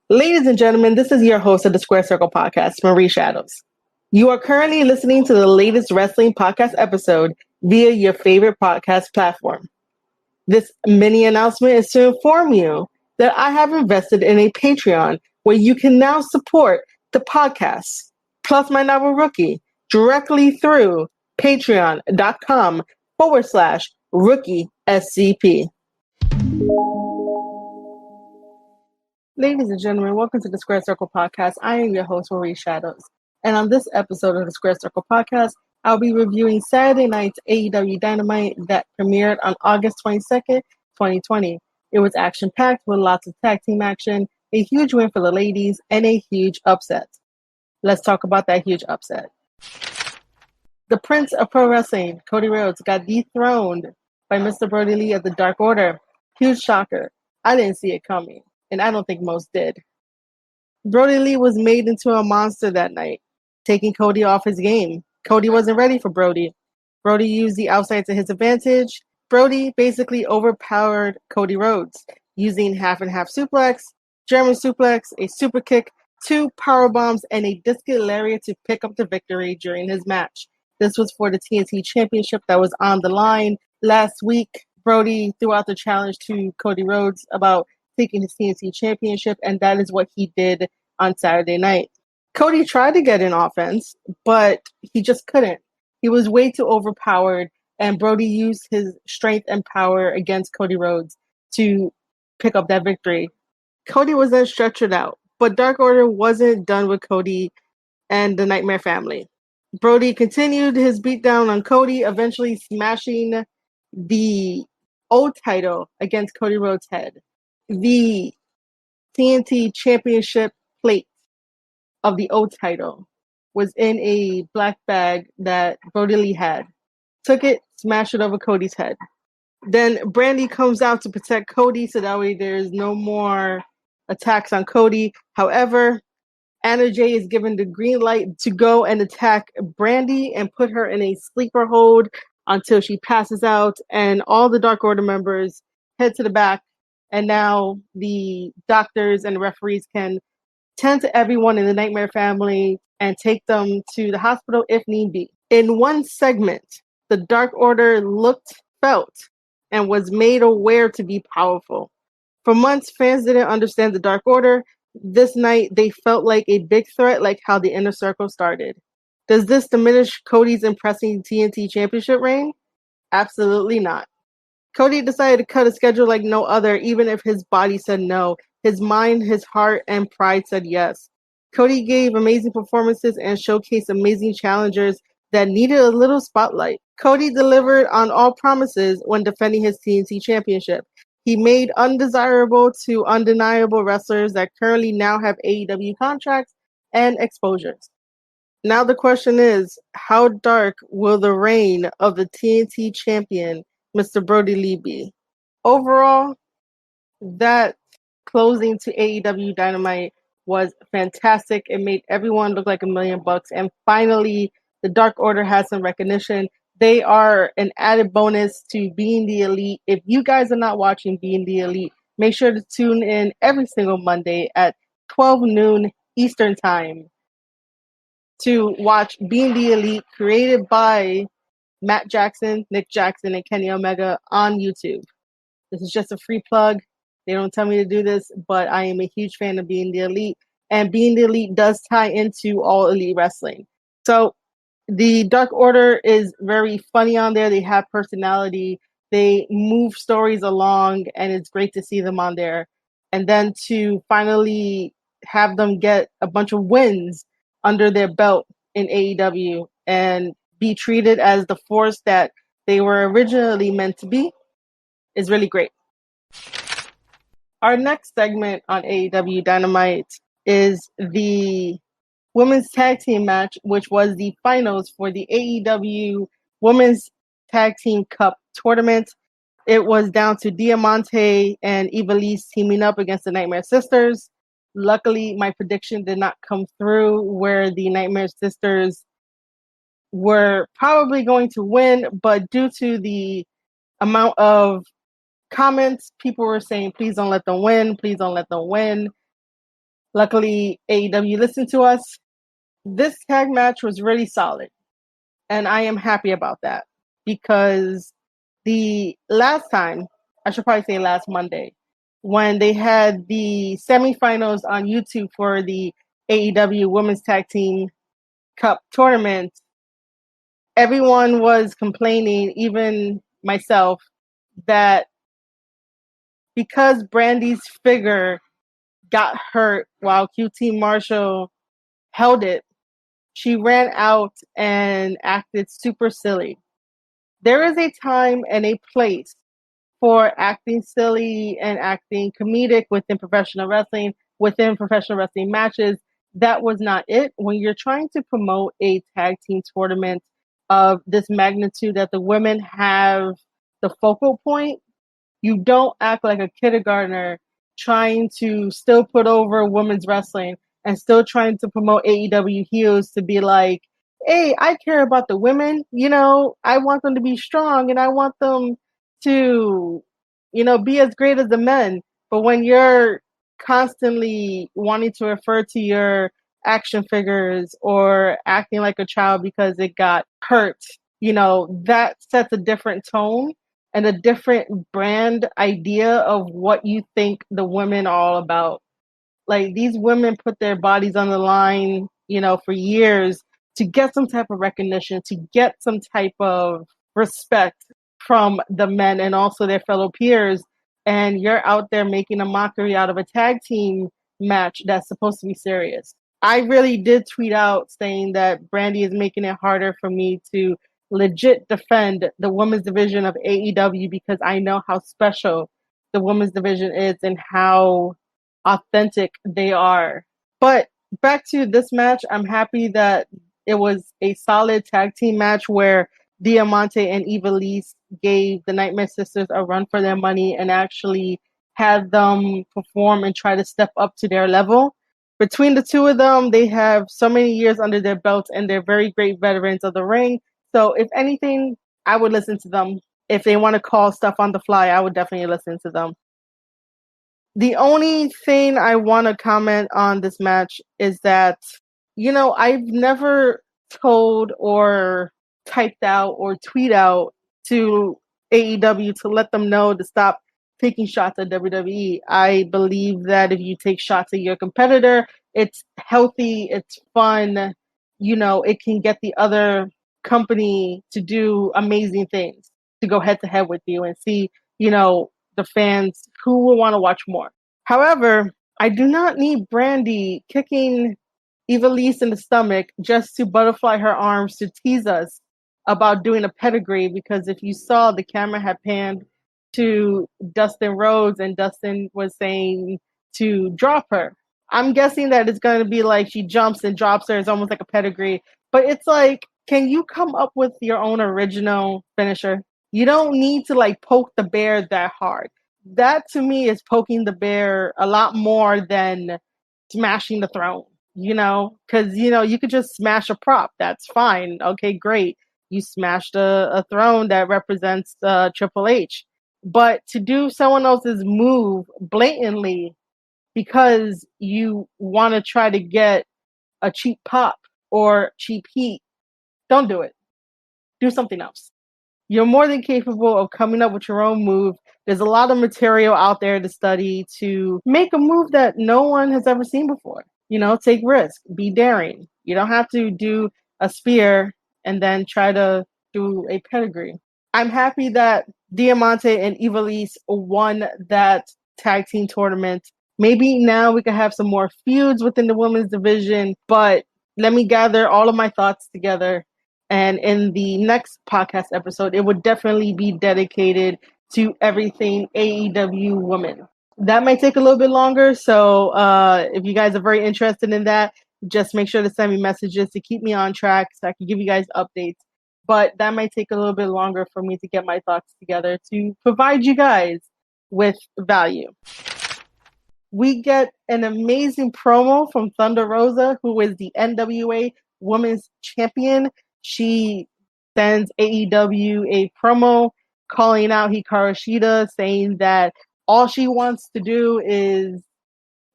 Ladies and gentlemen, this is your host of the Square Circle podcast, Marie Shadows. You are currently listening to the latest wrestling podcast episode via your favorite podcast platform. This mini announcement is to inform you that I have invested in a Patreon where you can now support the podcast, plus my novel Rookie, directly through patreon.com/rookie SCP. Ladies and gentlemen, welcome to the Square Circle Podcast. I am your host, Marie Shadows. And on this episode of the Square Circle Podcast, I'll be reviewing Saturday night's AEW Dynamite that premiered on August 22nd, 2020. It was action-packed with lots of tag team action, a huge win for the ladies, and a huge upset. Let's talk about that huge upset. The Prince of Pro Wrestling, Cody Rhodes, got dethroned by Mr. Brody Lee of the Dark Order. Huge shocker. I didn't see it coming. And I don't think most did. Brody Lee was made into a monster that night, taking Cody off his game. Cody wasn't ready for Brody. Brody used the outside to his advantage. Brody basically overpowered Cody Rhodes, using half and half suplex, German suplex, a super kick, 2 power bombs, and a discus lariat to pick up the victory during his match. This was for the TNT Championship that was on the line. Last week, Brody threw out the challenge to Cody Rhodes about taking his TNT Championship, and that is what he did on Saturday night. Cody tried to get in offense, but he just couldn't. He was way too overpowered, and Brody used his strength and power against Cody Rhodes to pick up that victory. Cody was then stretchered out, but Dark Order wasn't done with Cody and the Nightmare family. Brody continued his beatdown on Cody, eventually smashing the old title against Cody Rhodes' head. The TNT Championship plate of the old title was in a black bag that Brody Lee had. Took it, smashed it over Cody's head. Then Brandy comes out to protect Cody so that way there's no more attacks on Cody. However, Anna Jay is given the green light to go and attack Brandy and put her in a sleeper hold until she passes out, and all the Dark Order members head to the back. And now the doctors and referees can tend to everyone in the Nightmare family and take them to the hospital if need be. In one segment, the Dark Order looked, felt, and was made aware to be powerful. For months, fans didn't understand the Dark Order. This night, they felt like a big threat, like how the Inner Circle started. Does this diminish Cody's impressive TNT Championship reign? Absolutely not. Cody decided to cut a schedule like no other, even if his body said no. His mind, his heart, and pride said yes. Cody gave amazing performances and showcased amazing challengers that needed a little spotlight. Cody delivered on all promises when defending his TNT Championship. He made undesirable to undeniable wrestlers that currently now have AEW contracts and exposures. Now the question is, how dark will the reign of the TNT champion, Mr. Brody Lee, be? Overall, that closing to AEW Dynamite was fantastic. It made everyone look like $1,000,000. And finally, the Dark Order has some recognition. They are an added bonus to Being the Elite. If you guys are not watching Being the Elite, make sure to tune in every single Monday at 12 noon Eastern Time to watch Being the Elite, created by Matt Jackson, Nick Jackson, and Kenny Omega on YouTube. This is just a free plug. They don't tell me to do this, but I am a huge fan of Being the Elite. And Being the Elite does tie into All Elite Wrestling. So the Dark Order is very funny on there. They have personality. They move stories along, and it's great to see them on there. And then to finally have them get a bunch of wins under their belt in AEW and be treated as the force that they were originally meant to be is really great. Our next segment on AEW Dynamite is the women's tag team match, which was the finals for the AEW Women's Tag Team Cup tournament. It was down to Diamante and Ivelisse teaming up against the Nightmare Sisters. Luckily, my prediction did not come through, where the Nightmare Sisters were probably going to win, but due to the amount of comments, people were saying, please don't let them win, please don't let them win. Luckily, AEW listened to us. This tag match was really solid, and I am happy about that because the last time, I should probably say last Monday, when they had the semifinals on YouTube for the AEW Women's Tag Team Cup tournament, everyone was complaining, even myself, that because Brandy's figure got hurt while QT Marshall held it, she ran out and acted super silly. There is a time and a place for acting silly and acting comedic within professional wrestling matches. That was not it. When you're trying to promote a tag team tournament of this magnitude that the women have the focal point, you don't act like a kindergartner trying to still put over women's wrestling and still trying to promote AEW heels to be like, hey, I care about the women. I want them to be strong and I want them to, be as great as the men. But when you're constantly wanting to refer to your action figures or acting like a child because it got hurt, that sets a different tone and a different brand idea of what you think the women are all about. Like, these women put their bodies on the line, for years to get some type of recognition, to get some type of respect from the men and also their fellow peers. And you're out there making a mockery out of a tag team match that's supposed to be serious. I really did tweet out saying that Brandy is making it harder for me to legit defend the women's division of AEW because I know how special the women's division is and how authentic they are. But back to this match, I'm happy that it was a solid tag team match where Diamante and Ivelisse gave the Nightmare Sisters a run for their money and actually had them perform and try to step up to their level. Between the two of them, they have so many years under their belts and they're very great veterans of the ring. So if anything, I would listen to them. If they want to call stuff on the fly, I would definitely listen to them. The only thing I want to comment on this match is that, I've never told or typed out or tweet out to AEW to let them know to stop taking shots at WWE. I believe that if you take shots at your competitor, it's healthy, it's fun, it can get the other company to do amazing things, to go head to head with you and see, the fans who will want to watch more. However, I do not need Brandy kicking Ivelisse in the stomach just to butterfly her arms to tease us about doing a pedigree, because if you saw, the camera had panned to Dustin Rhodes and Dustin was saying to drop her. I'm guessing that it's going to be like she jumps and drops her. It's almost like a pedigree. But it's like, can you come up with your own original finisher? You don't need to poke the bear that hard. That to me is poking the bear a lot more than smashing the throne, because, you could just smash a prop. That's fine. Okay, great. You smashed a throne that represents Triple H. But to do someone else's move blatantly because you want to try to get a cheap pop or cheap heat, don't do it. Do something else. You're more than capable of coming up with your own move. There's a lot of material out there to study to make a move that no one has ever seen before. Take risk, be daring. You don't have to do a spear and then try to do a pedigree. I'm happy that Diamante and Ivelisse won that tag team tournament. Maybe now we can have some more feuds within the women's division, but let me gather all of my thoughts together. And in the next podcast episode, it would definitely be dedicated to everything AEW women. That might take a little bit longer. So if you guys are very interested in that, just make sure to send me messages to keep me on track so I can give you guys updates. But that might take a little bit longer for me to get my thoughts together to provide you guys with value. We get an amazing promo from Thunder Rosa, who is the NWA Women's Champion. She sends AEW a promo calling out Hikaru Shida, saying that all she wants to do is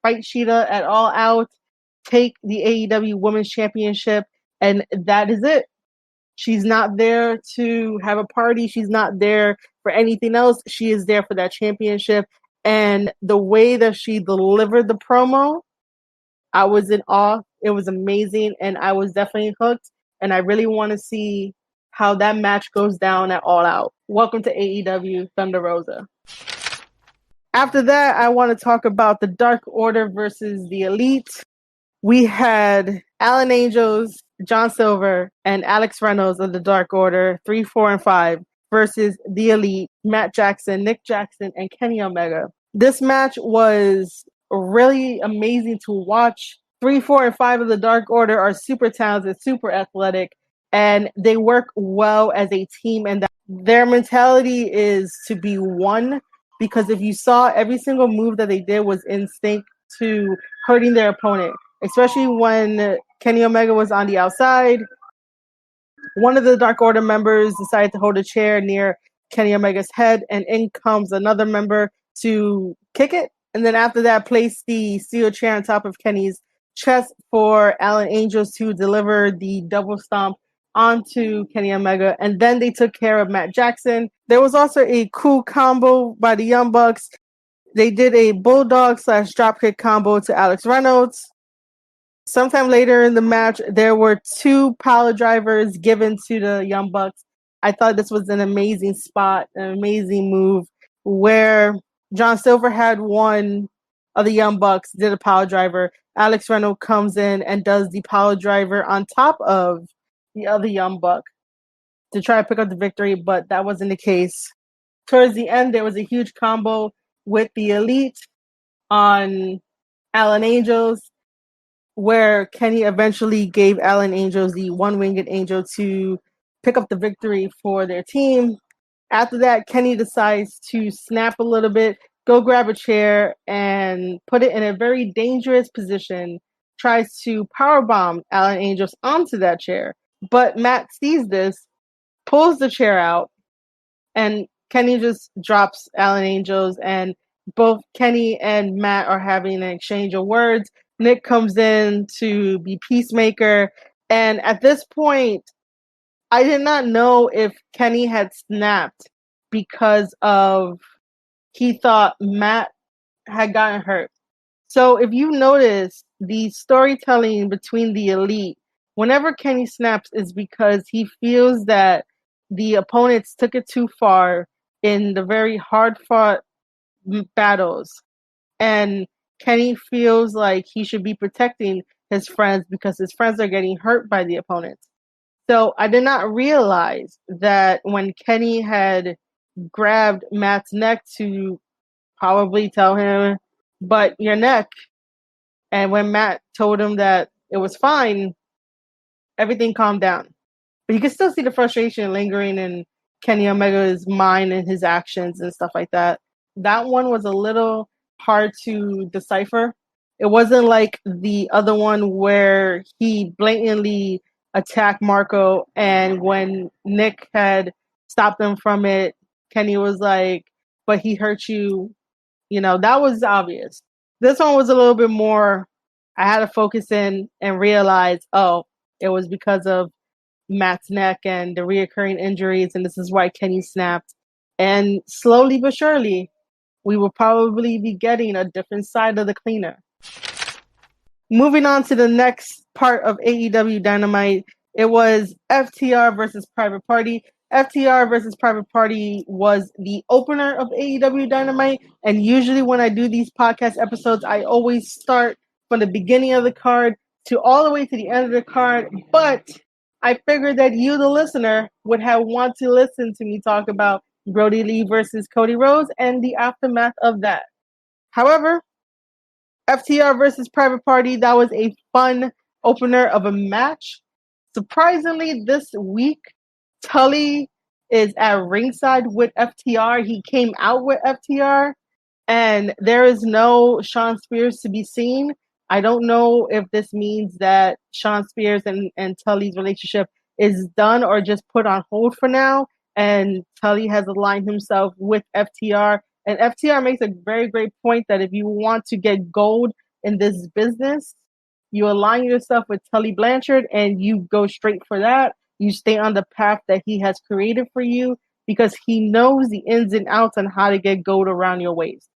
fight Sheeta at All Out, take the AEW Women's Championship, and that is it. She's not there to have a party. She's not there for anything else. She is there for that championship. And the way that she delivered the promo, I was in awe. It was amazing. And I was definitely hooked. And I really want to see how that match goes down at All Out. Welcome to AEW Thunder Rosa. After that, I want to talk about the Dark Order versus the Elite. We had Alan Angels, John Silver, and Alex Reynolds of the Dark Order, 3, 4, and 5, versus the Elite, Matt Jackson, Nick Jackson, and Kenny Omega. This match was really amazing to watch. 3, 4, and 5 of the Dark Order are super talented, super athletic, and they work well as a team, and their mentality is to be one, because if you saw, every single move that they did was instinct to hurting their opponent. Especially when Kenny Omega was on the outside. One of the Dark Order members decided to hold a chair near Kenny Omega's head, and in comes another member to kick it. And then after that, placed the steel chair on top of Kenny's chest for Alan Angels to deliver the double stomp onto Kenny Omega. And then they took care of Matt Jackson. There was also a cool combo by the Young Bucks. They did a bulldog / dropkick combo to Alex Reynolds. Sometime later in the match, there were 2 power drivers given to the Young Bucks. I thought this was an amazing spot, an amazing move, where John Silver had one of the Young Bucks, did a power driver. Alex Reynolds comes in and does the power driver on top of the other Young Buck to try to pick up the victory, but that wasn't the case. Towards the end, there was a huge combo with the Elite on Alan Angels, where Kenny eventually gave Alan Angels the one-winged angel to pick up the victory for their team. After that, Kenny decides to snap a little bit, go grab a chair, and put it in a very dangerous position, tries to powerbomb Alan Angels onto that chair. But Matt sees this, pulls the chair out, and Kenny just drops Alan Angels, and both Kenny and Matt are having an exchange of words. Nick comes in to be peacemaker, and at this point, I did not know if Kenny had snapped because of he thought Matt had gotten hurt. So if you notice, the storytelling between the Elite, whenever Kenny snaps, is because he feels that the opponents took it too far in the very hard-fought battles. And Kenny feels like he should be protecting his friends because his friends are getting hurt by the opponents. So I did not realize that when Kenny had grabbed Matt's neck to probably tell him, but your neck. And when Matt told him that it was fine, everything calmed down. But you can still see the frustration lingering in Kenny Omega's mind and his actions and stuff like that. That one was a little hard to decipher. It wasn't like the other one where he blatantly attacked Marco, and when Nick had stopped him from it, Kenny was like, but he hurt you. That was obvious. This one was a little bit more, I had to focus in and realize, oh, it was because of Matt's neck and the reoccurring injuries, and this is why Kenny snapped. And slowly but surely, we will probably be getting a different side of the cleaner. Moving on to the next part of AEW Dynamite, it was FTR versus Private Party. FTR versus Private Party was the opener of AEW Dynamite, and usually when I do these podcast episodes, I always start from the beginning of the card to all the way to the end of the card, but I figured that you, the listener, would want to listen to me talk about Brody Lee versus Cody Rhodes and the aftermath of that. However, FTR versus Private Party, that was a fun opener of a match. Surprisingly, this week, Tully is at ringside with FTR. He came out with FTR, and there is no Shawn Spears to be seen. I don't know if this means that Shawn Spears and Tully's relationship is done or just put on hold for now, and Tully has aligned himself with FTR. And FTR makes a very great point that if you want to get gold in this business, you align yourself with Tully Blanchard and you go straight for that. You stay on the path that he has created for you because he knows the ins and outs on how to get gold around your waist.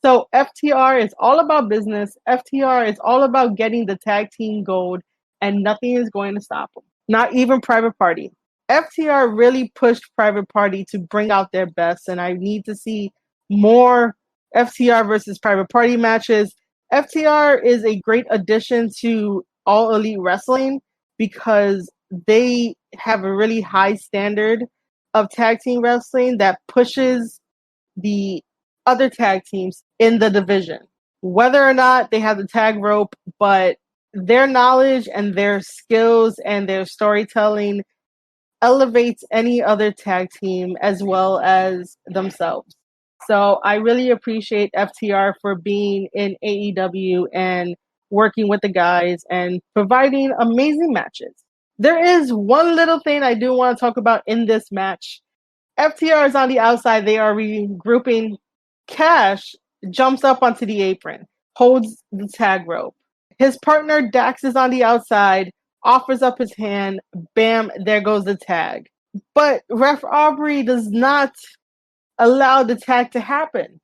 So FTR is all about business. FTR is all about getting the tag team gold, and nothing is going to stop them. Not even Private Party. FTR really pushed Private Party to bring out their best, and I need to see more FTR versus Private Party matches. FTR is a great addition to All Elite Wrestling because they have a really high standard of tag team wrestling that pushes the other tag teams in the division. Whether or not they have the tag rope, but their knowledge and their skills and their storytelling elevates any other tag team as well as themselves. So I really appreciate FTR for being in AEW and working with the guys and providing amazing matches. There is one little thing I do want to talk about in this match. FTR is on the outside. They are regrouping. Cash jumps up onto the apron, holds the tag rope. His partner Dax is on the outside, offers up his hand. Bam, there goes the tag. But Ref Aubrey does not allow the tag to happen.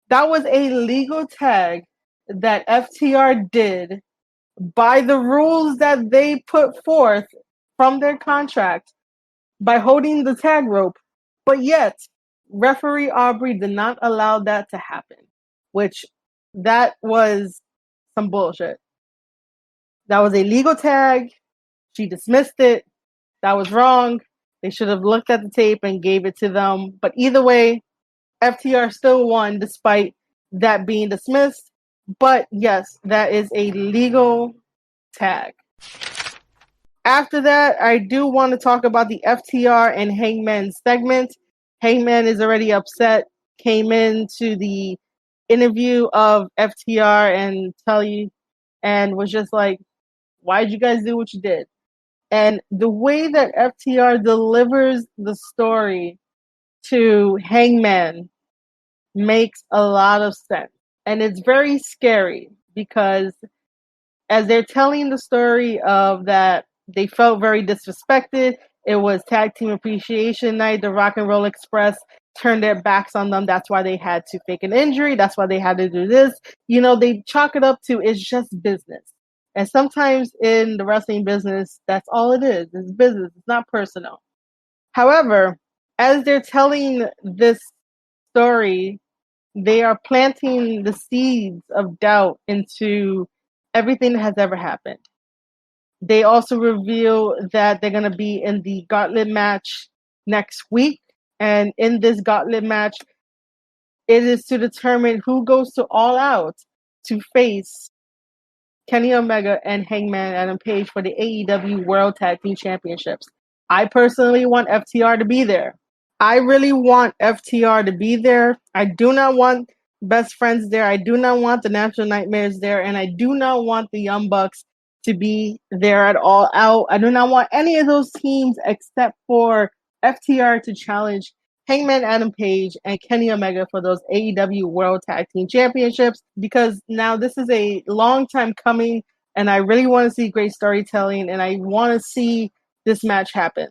That was a legal tag that FTR did by the rules that they put forth from their contract by holding the tag rope. But yet, referee Aubrey did not allow that to happen, which that was some bullshit. That was a legal tag. She dismissed it. That was wrong. They should have looked at the tape and gave it to them. But either way, FTR still won despite that being dismissed. But yes, that is a legal tag. After that, I do want to talk about the FTR and Hangman segment. Hangman is already upset, came into the interview of FTR and Tully and was just like, why'd you guys do what you did? And the way that FTR delivers the story to Hangman makes a lot of sense. And it's very scary because as they're telling the story of that they felt very disrespected, it was Tag Team Appreciation Night, the Rock and Roll Express turned their backs on them. That's why they had to fake an injury. That's why they had to do this. You know, they chalk it up to it's just business. And sometimes in the wrestling business, that's all it is. It's business. It's not personal. However, as they're telling this story, they are planting the seeds of doubt into everything that has ever happened. They also reveal that they're going to be in the gauntlet match next week. And in this gauntlet match, it is to determine who goes to All Out to face Kenny Omega and Hangman Adam Page for the AEW World Tag Team Championships. I personally want FTR to be there. I really want FTR to be there. I do not want Best Friends there. I do not want the Natural Nightmares there. And I do not want the Young Bucks to be there at All Out. I do not want any of those teams except for FTR to challenge Hangman Adam Page and Kenny Omega for those AEW World Tag Team Championships, because now this is a long time coming and I really want to see great storytelling and I want to see this match happen.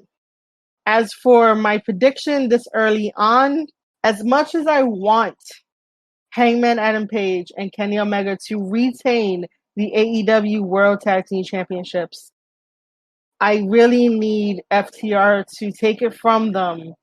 As for my prediction this early on, as much as I want Hangman Adam Page and Kenny Omega to retain the AEW World Tag Team Championships, I really need FTR to take it from them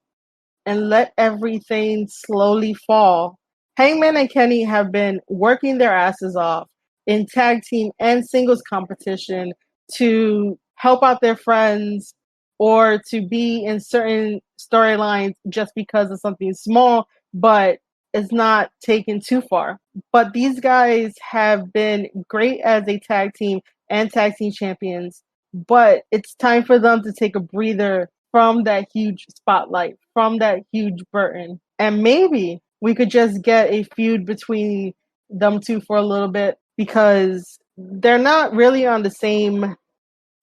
and let everything slowly fall. Hangman and Kenny have been working their asses off in tag team and singles competition to help out their friends or to be in certain storylines just because of something small, but it's not taken too far. But these guys have been great as a tag team and tag team champions, but it's time for them to take a breather from that huge spotlight, from that huge burden. And maybe we could just get a feud between them two for a little bit because they're not really on the same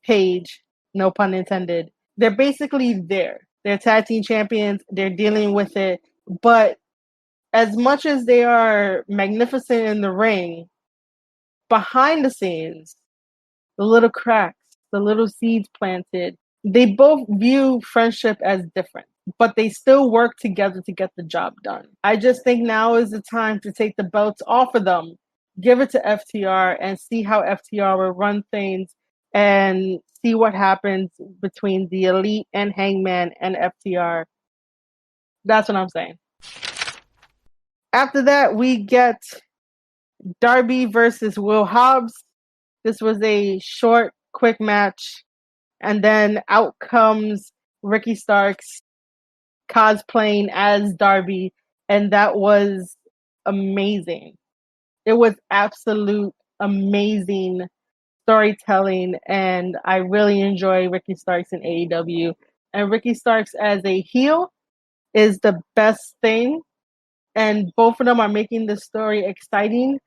page, no pun intended. They're basically there. They're tag team champions. They're dealing with it. But as much as they are magnificent in the ring, behind the scenes, the little cracks, the little seeds planted, they both view friendship as different, but they still work together to get the job done. I just think now is the time to take the belts off of them, give it to FTR, and see how FTR will run things and see what happens between the Elite and Hangman and FTR. That's what I'm saying. After that, we get Darby versus Will Hobbs. This was a short, quick match. And then out comes Ricky Starks cosplaying as Darby. And that was amazing. It was absolute amazing storytelling. And I really enjoy Ricky Starks in AEW. And Ricky Starks as a heel is the best thing. And both of them are making the story exciting.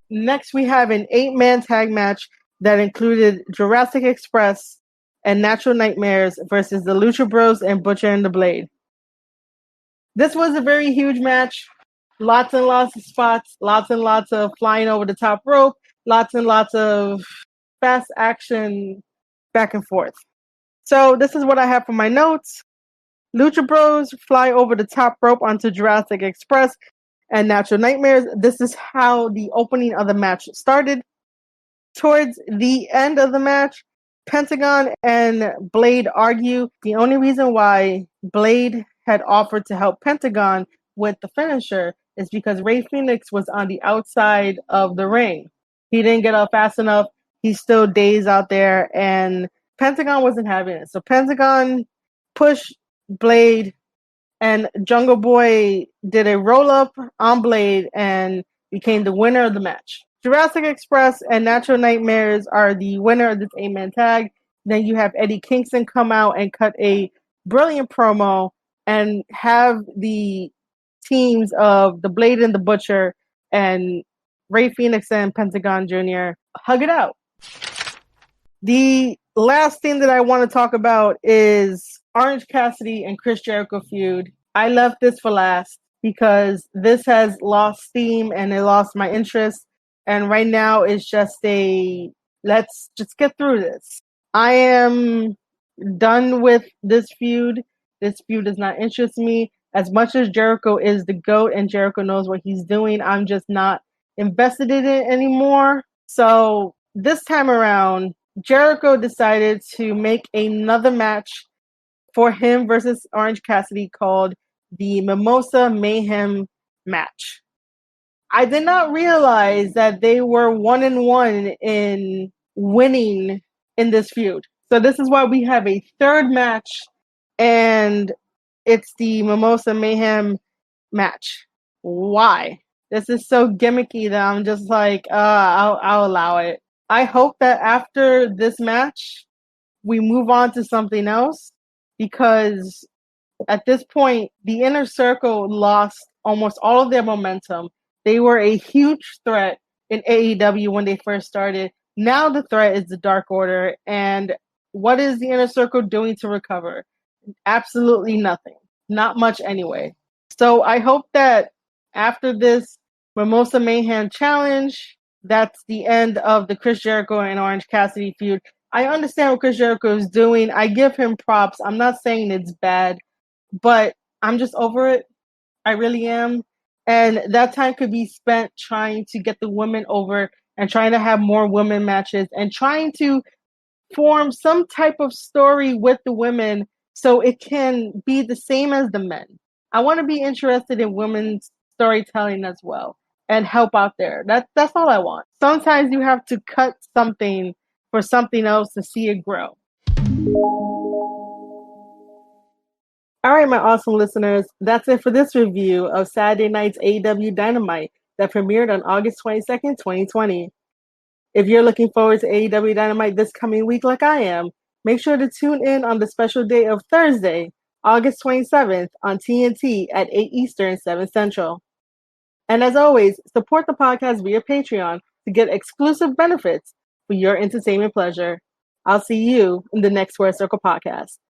Next, we have an 8-man tag match that included Jurassic Express and Natural Nightmares versus the Lucha Bros and Butcher and the Blade. This was a very huge match. Lots and lots of spots, lots and lots of flying over the top rope, lots and lots of fast action back and forth. So this is what I have for my notes. Lucha Bros fly over the top rope onto Jurassic Express and Natural Nightmares. This is how the opening of the match started. Towards the end of the match, Pentagon and Blade argue. The only reason why Blade had offered to help Pentagon with the finisher is because Rey Fenix was on the outside of the ring. He didn't get up fast enough. He's still dazed out there, and Pentagon wasn't having it. So Pentagon pushed Blade, and Jungle Boy did a roll-up on Blade and became the winner of the match. Jurassic Express and Natural Nightmares are the winner of this 8-man tag. Then you have Eddie Kingston come out and cut a brilliant promo and have the teams of the Blade and the Butcher and Rey Fenix and Pentagon Jr. hug it out. The last thing that I want to talk about is Orange Cassidy and Chris Jericho feud. I left this for last because this has lost steam and it lost my interest. And right now it's just let's just get through this. I am done with this feud. This feud does not interest me. As much as Jericho is the GOAT and Jericho knows what he's doing, I'm just not invested in it anymore. So this time around, Jericho decided to make another match for him versus Orange Cassidy called the Mimosa Mayhem match. I did not realize that they were 1-1 in winning in this feud. So this is why we have a third match, and it's the Mimosa Mayhem match. Why? This is so gimmicky that I'm just like, I'll allow it. I hope that after this match, we move on to something else, because at this point, the Inner Circle lost almost all of their momentum. They were a huge threat in AEW when they first started. Now the threat is the Dark Order. And what is the Inner Circle doing to recover? Absolutely nothing. Not much anyway. So I hope that after this Mimosa Mayhem challenge, that's the end of the Chris Jericho and Orange Cassidy feud. I understand what Chris Jericho is doing. I give him props. I'm not saying it's bad, but I'm just over it. I really am. And that time could be spent trying to get the women over and trying to have more women matches and trying to form some type of story with the women so it can be the same as the men. I want to be interested in women's storytelling as well and help out there. That's all I want. Sometimes you have to cut something for something else to see it grow. All right, my awesome listeners, that's it for this review of Saturday night's AEW Dynamite that premiered on August 22nd, 2020. If you're looking forward to AEW Dynamite this coming week like I am, make sure to tune in on the special day of Thursday, August 27th on TNT at 8 Eastern, 7 Central. And as always, support the podcast via Patreon to get exclusive benefits for your entertainment pleasure. I'll see you in the next Square Circle podcast.